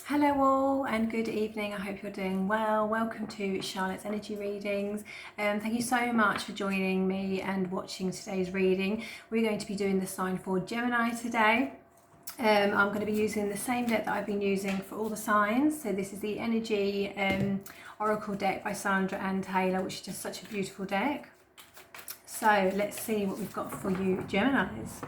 Hello all and good evening. I hope you're doing well. Welcome to Charlotte's Energy Readings. Thank you so much for joining me and watching today's reading. We're going to be doing the sign for Gemini today. I'm going to be using the same deck that I've been using for all the signs. So this is the Energy Oracle deck by Sandra and Taylor, which is just such a beautiful deck. So let's see what we've got for you, Geminis.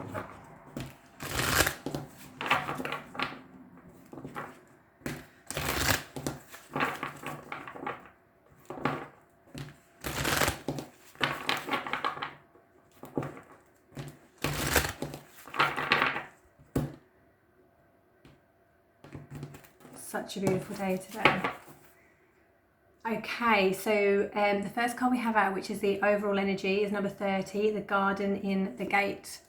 Such a beautiful day today. Okay, so the first card we have out, which is the overall energy, is number 30, the garden in the gate.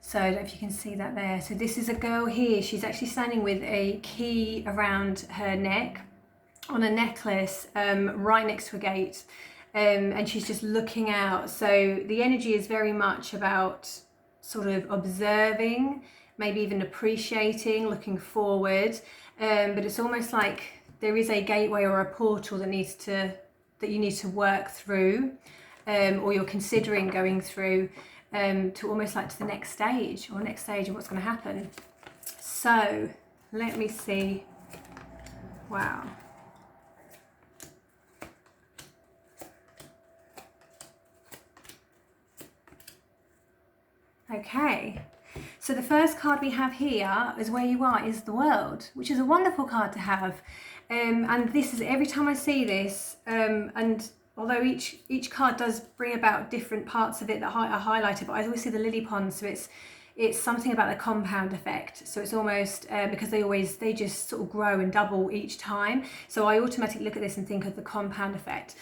So I don't know if you can see that there. So this is a girl here. She's actually standing with a key around her neck on a necklace right next to a gate. And she's just looking out. So the energy is very much about sort of observing, maybe even appreciating, looking forward. But it's almost like there is a gateway or a portal that you need to work through, or you're considering going through, to almost like to the next stage of what's going to happen. So let me see. Wow. Okay. So the first card we have here is where you are is the world, which is a wonderful card to have. And this is every time I see this, and although each card does bring about different parts of it that are highlighted, but I always see the lily pond, so it's something about the compound effect. So it's almost because they just sort of grow and double each time. So I automatically look at this and think of the compound effect.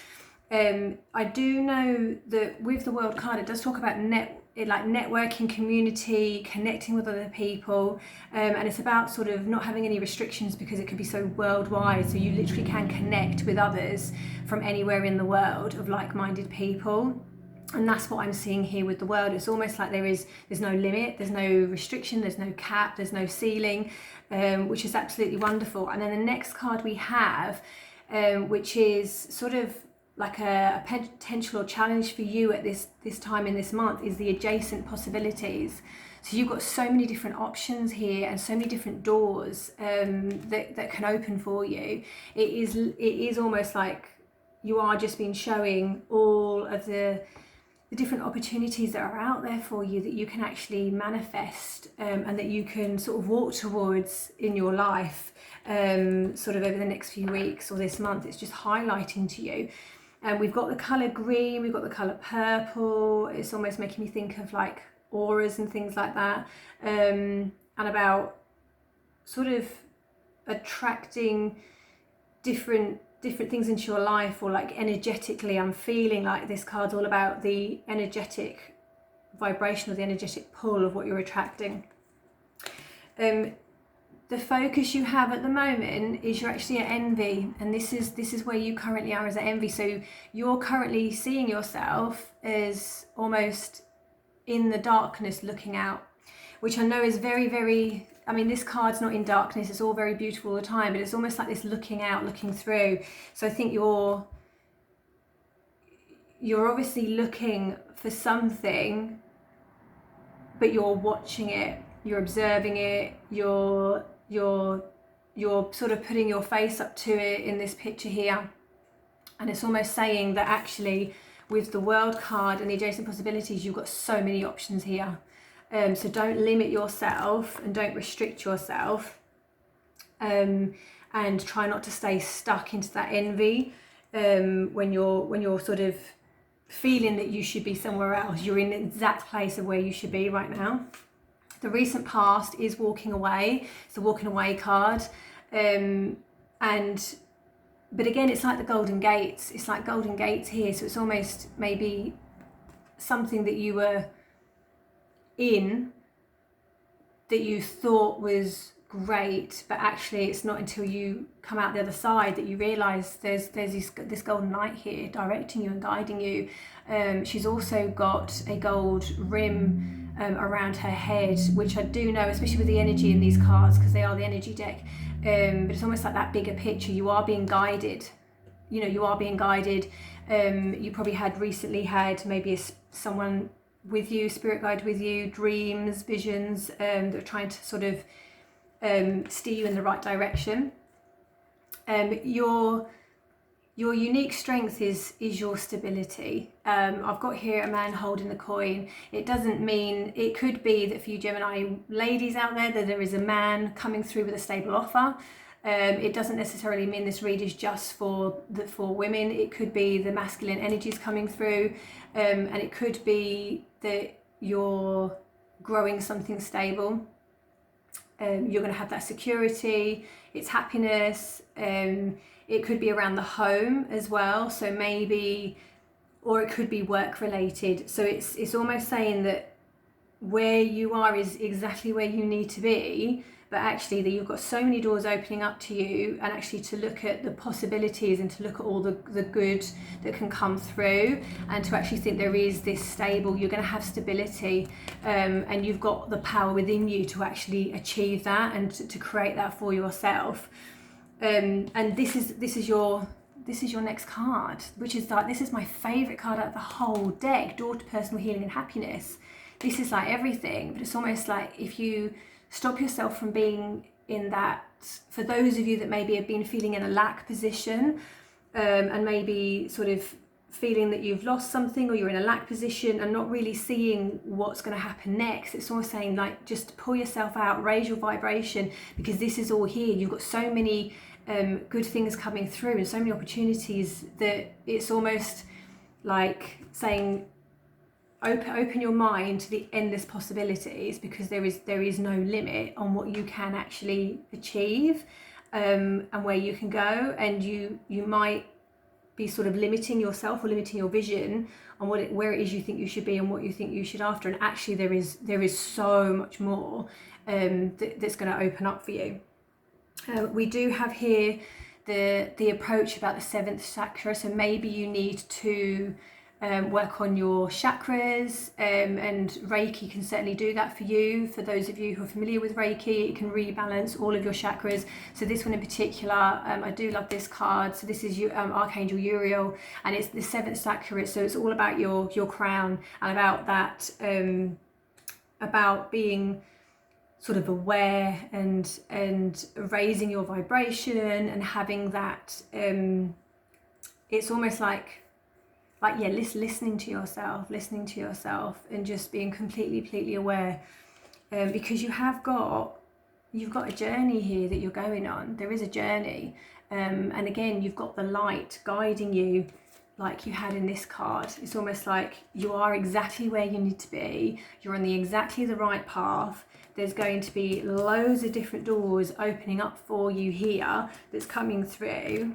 I do know that with the world card, it does talk about networking, community, connecting with other people, and it's about sort of not having any restrictions because it can be so worldwide, so you literally can connect with others from anywhere in the world of like-minded people. And that's what I'm seeing here with the world. It's almost like there's no limit, there's no restriction, there's no cap, there's no ceiling, which is absolutely wonderful. And then the next card we have, which is sort of like a potential or challenge for you at this time in this month, is the adjacent possibilities. So you've got so many different options here and so many different doors that can open for you. It is almost like you are just been showing all of the different opportunities that are out there for you that you can actually manifest, and that you can sort of walk towards in your life, sort of over the next few weeks or this month. It's just highlighting to you. And we've got the colour green, we've got the colour purple. It's almost making me think of like auras and things like that, and about sort of attracting different things into your life, or like energetically. I'm feeling like this card's all about the energetic vibration or the energetic pull of what you're attracting. The focus you have at the moment is you're actually at envy, and this is where you currently are, as at envy. So you're currently seeing yourself as almost in the darkness looking out, which I know is very, very, I mean, this card's not in darkness, it's all very beautiful all the time, but it's almost like this looking out, looking through. So I think you're obviously looking for something, but you're watching it, you're observing it, you're sort of putting your face up to it in this picture here. And it's almost saying that actually with the world card and the adjacent possibilities, you've got so many options here. So don't limit yourself and don't restrict yourself, and try not to stay stuck into that envy, when you're sort of feeling that you should be somewhere else. You're in the exact place of where you should be right now. The recent past is walking away. It's the walking away card. But again, it's like the golden gates. It's like golden gates here. So it's almost maybe something that you were in that you thought was great, but actually it's not until you come out the other side that you realize there's this golden light here directing you and guiding you. She's also got a gold rim around her head, which I do know, especially with the energy in these cards, because they are the energy deck, but it's almost like that bigger picture. You are being guided. You are being guided. You probably recently had maybe someone with you, spirit guide with you, dreams, visions, that are trying to sort of steer you in the right direction. Your unique strength is your stability. I've got here a man holding the coin. It doesn't mean, it could be that for you Gemini ladies out there, that there is a man coming through with a stable offer. It doesn't necessarily mean this read is just for women. It could be the masculine energies coming through, and it could be that you're growing something stable. You're going to have that security, it's happiness. It could be around the home as well, so maybe, or it could be work related. So it's almost saying that where you are is exactly where you need to be, but actually that you've got so many doors opening up to you, and actually to look at the possibilities and to look at all the good that can come through, and to actually think there is this stable, you're going to have stability, and you've got the power within you to actually achieve that and to create that for yourself. And this is your next card, which is like, this is my favorite card out of the whole deck, Door to Personal Healing and Happiness. This is like everything, but it's almost like if you stop yourself from being in that, for those of you that maybe have been feeling in a lack position, and maybe sort of feeling that you've lost something, or you're in a lack position and not really seeing what's going to happen next, it's almost saying like, just pull yourself out, raise your vibration, because this is all here. You've got so many good things coming through and so many opportunities that it's almost like saying, open your mind to the endless possibilities, because there is no limit on what you can actually achieve, and where you can go. And you might be sort of limiting yourself or limiting your vision on where it is you think you should be and what you think you should after, and actually there is so much more that's going to open up for you. We do have here the approach about the 7th chakra, so maybe you need to work on your chakras, and Reiki can certainly do that for you. For those of you who are familiar with Reiki, it can rebalance all of your chakras. So this one in particular, I do love this card. So this is Archangel Uriel, and it's the 7th chakra, so it's all about your crown, and about that, about being sort of aware and raising your vibration, and having that, it's almost like listening to yourself, and just being completely aware, because you've got a journey here that you're going on. There is a journey, and again, you've got the light guiding you, like you had in this card. It's almost like you are exactly where you need to be. You're on exactly the right path. There's going to be loads of different doors opening up for you here that's coming through.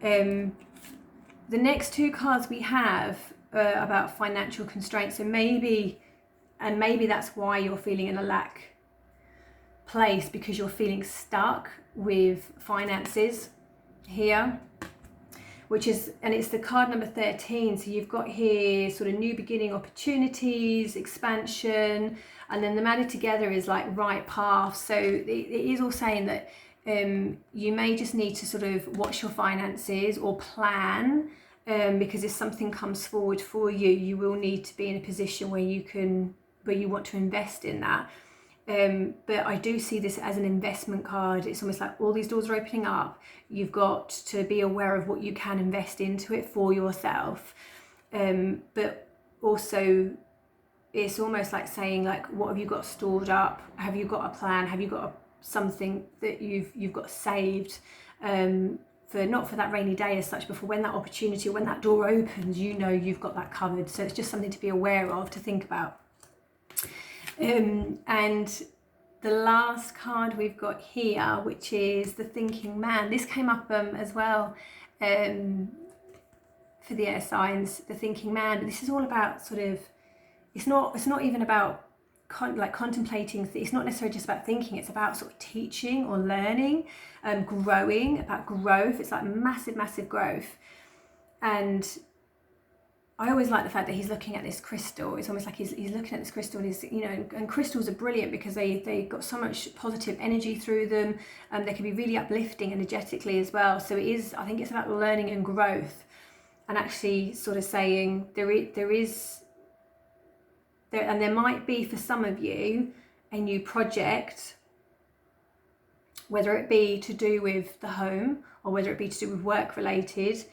The next two cards we have are about financial constraints. So maybe that's why you're feeling in a lack place, because you're feeling stuck with finances here, and it's the card number 13. So you've got here sort of new beginning, opportunities, expansion, and then the matter together is like right path. So it is all saying that you may just need to sort of watch your finances or plan, because if something comes forward for you, you will need to be in a position where you want to invest in that. But I do see this as an investment card. It's almost like all these doors are opening up. You've got to be aware of what you can invest into it for yourself. But also, it's almost like saying, like, what have you got stored up? Have you got a plan? Have you got something that you've got saved, not for that rainy day as such, but for when that opportunity or when that door opens, you've got that covered. So it's just something to be aware of, to think about. And the last card we've got here, which is the Thinking Man. This came up as well for the air signs, the Thinking Man. But this is all about sort of, it's not even about contemplating. It's not necessarily just about thinking. It's about sort of teaching or learning, growing, about growth. It's like massive growth. And I always like the fact that he's looking at this crystal. It's almost like he's looking at this crystal, and he's, you know, and crystals are brilliant because they got so much positive energy through them, and they can be really uplifting energetically as well. So it is, I think it's about learning and growth, and actually sort of saying there might be for some of you a new project, whether it be to do with the home or whether it be to do with work related,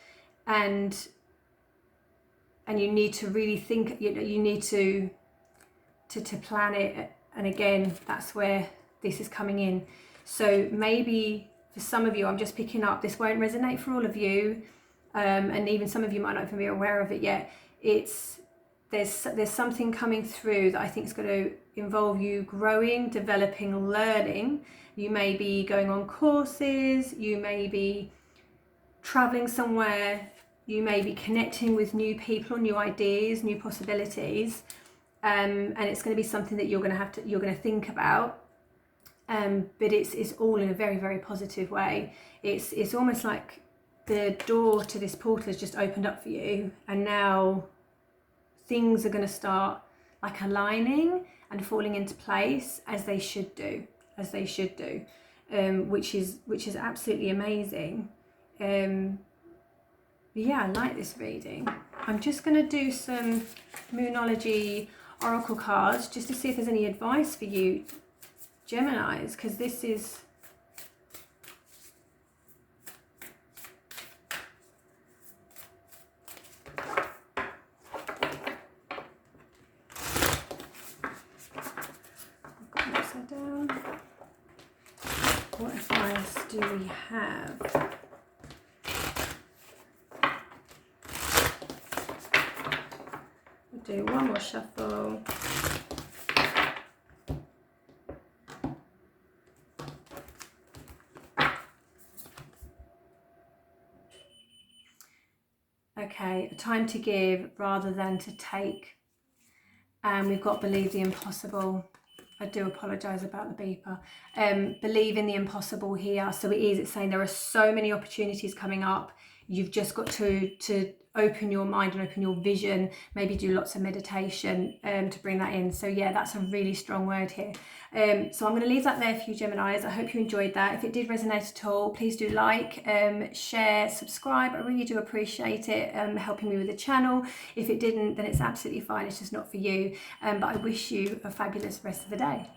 and you need to really think, you know, you need to plan it. And again, that's where this is coming in. So maybe for some of you, I'm just picking up, this won't resonate for all of you, and even some of you might not even be aware of it yet. There's something coming through that I think is going to involve you growing, developing, learning. You may be going on courses, you may be traveling somewhere, you may be connecting with new people, new ideas, new possibilities, and it's going to be something that you're going to think about, but it's all in a very, very positive way. It's almost like the door to this portal has just opened up for you, and now things are going to start like aligning and falling into place as they should do, which is absolutely amazing. Yeah, I like this reading. I'm just going to do some Moonology Oracle cards just to see if there's any advice for you, Geminis, because this is... Upside down. What advice do we have? Do one more shuffle. Okay, a time to give rather than to take. And we've got believe the impossible. I do apologise about the beeper. Believe in the impossible here. So it's saying there are so many opportunities coming up. You've just got to open your mind and open your vision, maybe do lots of meditation to bring that in. So yeah, that's a really strong word here. So I'm going to leave that there for you, Geminis. I hope you enjoyed that. If it did resonate at all, please do like, share, subscribe. I really do appreciate it, helping me with the channel. If it didn't, then it's absolutely fine. It's just not for you. But I wish you a fabulous rest of the day.